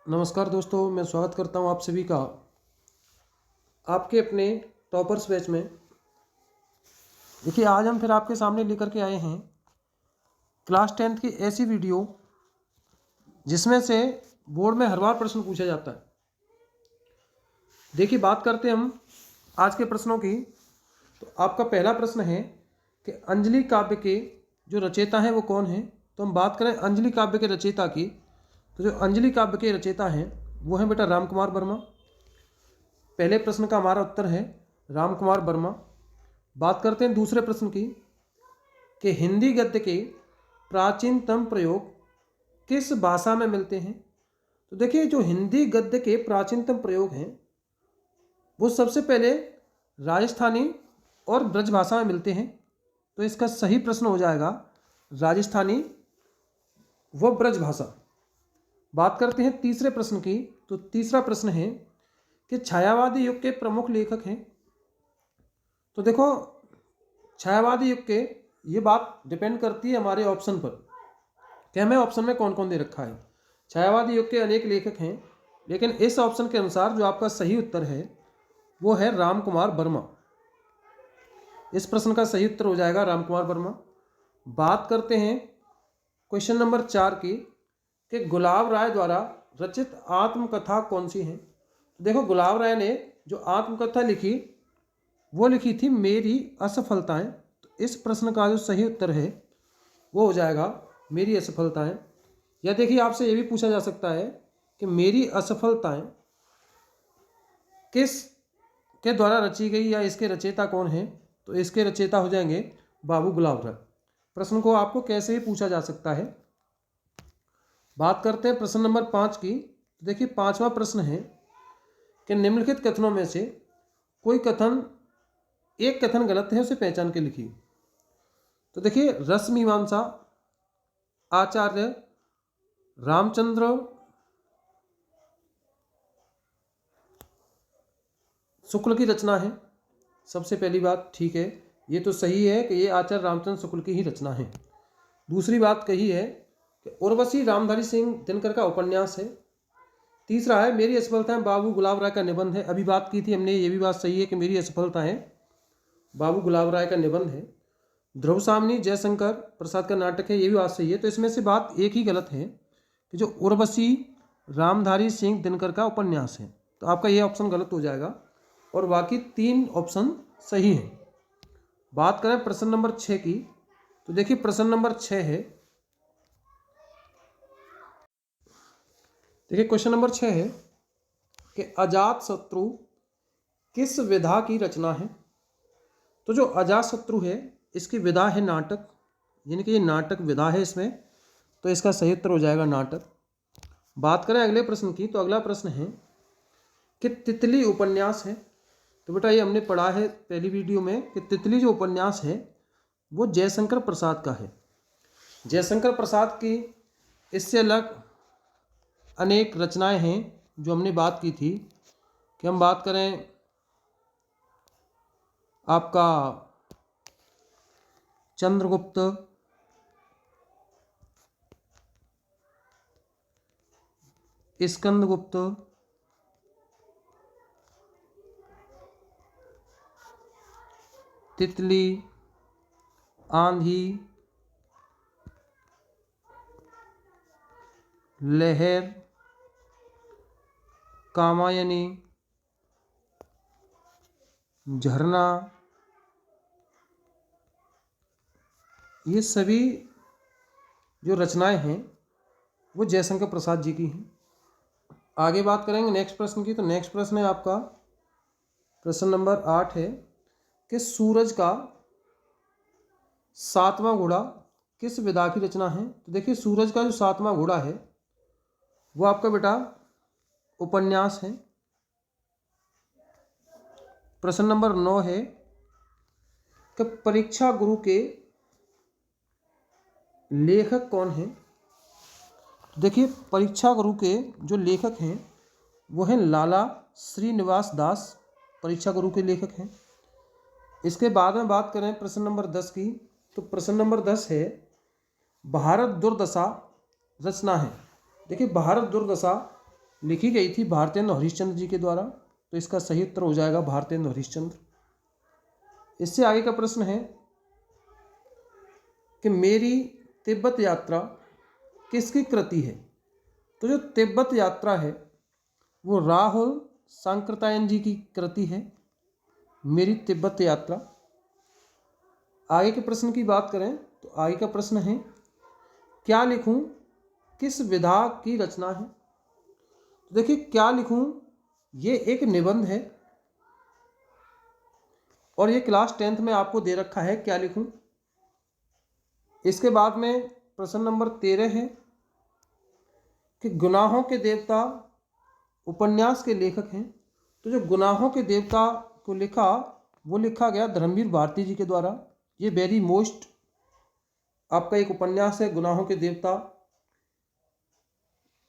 नमस्कार दोस्तों, मैं स्वागत करता हूं आप सभी का आपके अपने टॉपर्स बैच में। देखिए, आज हम फिर आपके सामने लेकर के आए हैं क्लास 10th की ऐसी वीडियो जिसमें से बोर्ड में हर बार प्रश्न पूछा जाता है। देखिए, बात करते हैं हम आज के प्रश्नों की। तो आपका पहला प्रश्न है कि अंजलि काव्य के जो रचयिता हैं वो कौन हैं। तो हम बात करें अंजलि काव्य के रचयिता की, तो जो अंजलि काव्य के रचयिता हैं वो हैं बेटा राम कुमार वर्मा। पहले प्रश्न का हमारा उत्तर है राम कुमार वर्मा। बात करते हैं दूसरे प्रश्न की कि हिंदी गद्य के प्राचीनतम प्रयोग किस भाषा में मिलते हैं। तो देखिए, जो हिंदी गद्य के प्राचीनतम प्रयोग हैं वो सबसे पहले राजस्थानी और ब्रज भाषा में मिलते हैं। तो इसका सही प्रश्न हो जाएगा राजस्थानी व ब्रज भाषा। बात करते हैं तीसरे प्रश्न की। तो तीसरा प्रश्न है कि छायावादी युग के प्रमुख लेखक हैं। तो देखो, छायावादी युग के ये बात डिपेंड करती है हमारे ऑप्शन पर कि हमें ऑप्शन में कौन कौन दे रखा है। छायावादी युग के अनेक लेखक हैं, लेकिन इस ऑप्शन के अनुसार जो आपका सही उत्तर है वो है राम कुमार वर्मा। इस प्रश्न का सही उत्तर हो जाएगा राम कुमार वर्मा। बात करते हैं क्वेश्चन नंबर 4 की कि गुलाब राय द्वारा रचित आत्मकथा कौन सी है। देखो, गुलाब राय ने जो आत्मकथा लिखी वो लिखी थी मेरी असफलताएं। तो इस प्रश्न का जो सही उत्तर है वो हो जाएगा मेरी असफलताएं। या देखिए, आपसे ये भी पूछा जा सकता है कि मेरी असफलताएं किस के द्वारा रची गई या इसके रचयिता कौन है। तो इसके रचयिता हो जाएंगे बाबू गुलाब राय। प्रश्न को आपको कैसे भी पूछा जा सकता है। बात करते हैं प्रश्न नंबर 5 की। तो देखिए, पांचवा प्रश्न है कि निम्नलिखित कथनों में से कोई कथन एक कथन गलत है, उसे पहचान के लिखिए। तो देखिए, रस मीमांसा आचार्य रामचंद्र शुक्ल की रचना है। सबसे पहली बात ठीक है, ये तो सही है कि ये आचार्य रामचंद्र शुक्ल की ही रचना है। दूसरी बात कही है कि उर्वशी रामधारी सिंह दिनकर का उपन्यास है। तीसरा है मेरी असफलताएं बाबू गुलाब राय का निबंध है। अभी बात की थी हमने, ये भी बात सही है कि मेरी असफलताएं बाबू गुलाब राय का निबंध है। ध्रुव सामनी जयशंकर प्रसाद का नाटक है, ये भी बात सही है। तो इसमें से बात एक ही गलत है कि जो उर्वशी रामधारी सिंह दिनकर का उपन्यास है। तो आपका ये ऑप्शन गलत हो जाएगा और बाकी 3 ऑप्शन सही हैं। बात करें प्रश्न नंबर 6 की। तो देखिए, प्रश्न नंबर 6 है, देखिए क्वेश्चन नंबर 6 है कि अजातशत्रु किस विधा की रचना है। तो जो अजातशत्रु है इसकी विधा है नाटक, यानी कि ये नाटक विधा है इसमें। तो इसका सही उत्तर हो जाएगा नाटक। बात करें अगले प्रश्न की। तो अगला प्रश्न है कि तितली उपन्यास है। तो बेटा, ये हमने पढ़ा है पहली वीडियो में कि तितली जो उपन्यास है वो जयशंकर प्रसाद का है। जयशंकर प्रसाद की इससे अलग अनेक रचनाएं हैं जो हमने बात की थी कि हम बात करें आपका चंद्रगुप्त, स्कंदगुप्त, तितली, आंधी, लहर, कामायनी, झरना, ये सभी जो रचनाएं हैं वो जयशंकर प्रसाद जी की हैं। आगे बात करेंगे नेक्स्ट प्रश्न की। तो नेक्स्ट प्रश्न है आपका प्रश्न नंबर 8 है कि सूरज का 7वां घोड़ा किस विधा की रचना है। तो देखिए, सूरज का जो 7वां घोड़ा है वो आपका बेटा उपन्यास है। प्रश्न नंबर 9 है कि परीक्षा गुरु के लेखक कौन हैं। देखिए, परीक्षा गुरु के जो लेखक हैं वो हैं लाला श्रीनिवास दास, परीक्षा गुरु के लेखक हैं। इसके बाद में बात करें प्रश्न नंबर 10 की। तो प्रश्न नंबर 10 है भारत दुर्दशा रचना है। देखिए, भारत दुर्दशा लिखी गई थी भारतेंदु हरिश्चंद्र जी के द्वारा। तो इसका सही उत्तर हो जाएगा भारतेंदु हरिश्चंद्र। इससे आगे का प्रश्न है कि मेरी तिब्बत यात्रा किसकी कृति है। तो जो तिब्बत यात्रा है वो राहुल सांकृत्यायन जी की कृति है, मेरी तिब्बत यात्रा। आगे के प्रश्न की बात करें तो आगे का प्रश्न है क्या लिखूं किस विधा की रचना है। तो देखिए क्या लिखूं ये एक निबंध है और ये क्लास 10th में आपको दे रखा है क्या लिखूं। इसके बाद में प्रश्न नंबर 13 है कि गुनाहों के देवता उपन्यास के लेखक हैं। तो जो गुनाहों के देवता को लिखा वो लिखा गया धर्मवीर भारती जी के द्वारा। ये वेरी मोस्ट आपका एक उपन्यास है गुनाहों के देवता।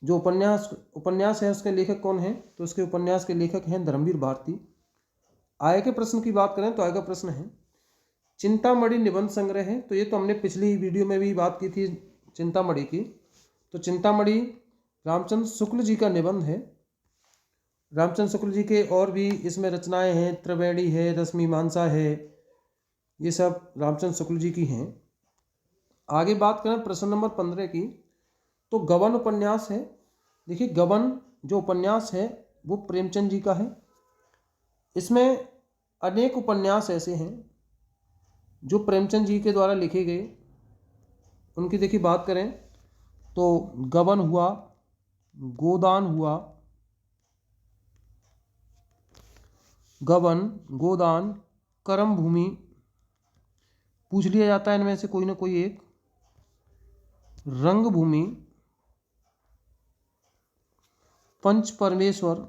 जो उपन्यास है उसके लेखक कौन है, तो उसके उपन्यास के लेखक हैं धर्मवीर भारती। आगे के प्रश्न की बात करें तो आगे का प्रश्न है चिंतामणि निबंध संग्रह है। तो ये तो हमने पिछली वीडियो में भी बात की थी चिंतामणि की। तो चिंतामणि रामचंद्र शुक्ल जी का निबंध है। रामचंद्र शुक्ल जी के और भी इसमें रचनाएं हैं, त्रिवेणी है, रश्मिमांसा है, ये सब रामचंद्र शुक्ल जी की हैं। आगे बात करें प्रश्न नंबर 15 की तो गबन उपन्यास है। देखिए गबन जो उपन्यास है वो प्रेमचंद जी का है। इसमें अनेक उपन्यास ऐसे हैं जो प्रेमचंद जी के द्वारा लिखे गए। उनकी देखिए बात करें तो गबन हुआ, गोदान हुआ, गबन, गोदान, करम भूमि, पूछ लिया जाता है इनमें से कोई ना कोई एक, रंगभूमि, पंच परमेश्वर,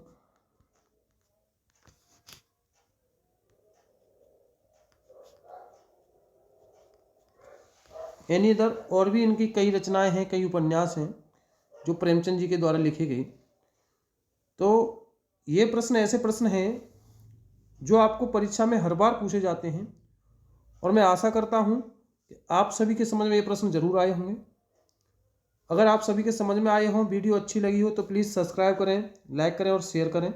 एनी अदर। और भी इनकी कई रचनाएं हैं, कई उपन्यास हैं जो प्रेमचंद जी के द्वारा लिखे गए। तो ये प्रश्न ऐसे प्रश्न हैं जो आपको परीक्षा में हर बार पूछे जाते हैं और मैं आशा करता हूं कि आप सभी के समझ में ये प्रश्न जरूर आए होंगे। अगर आप सभी के समझ में आए हों, वीडियो अच्छी लगी हो तो प्लीज़ सब्सक्राइब करें, लाइक करें और शेयर करें।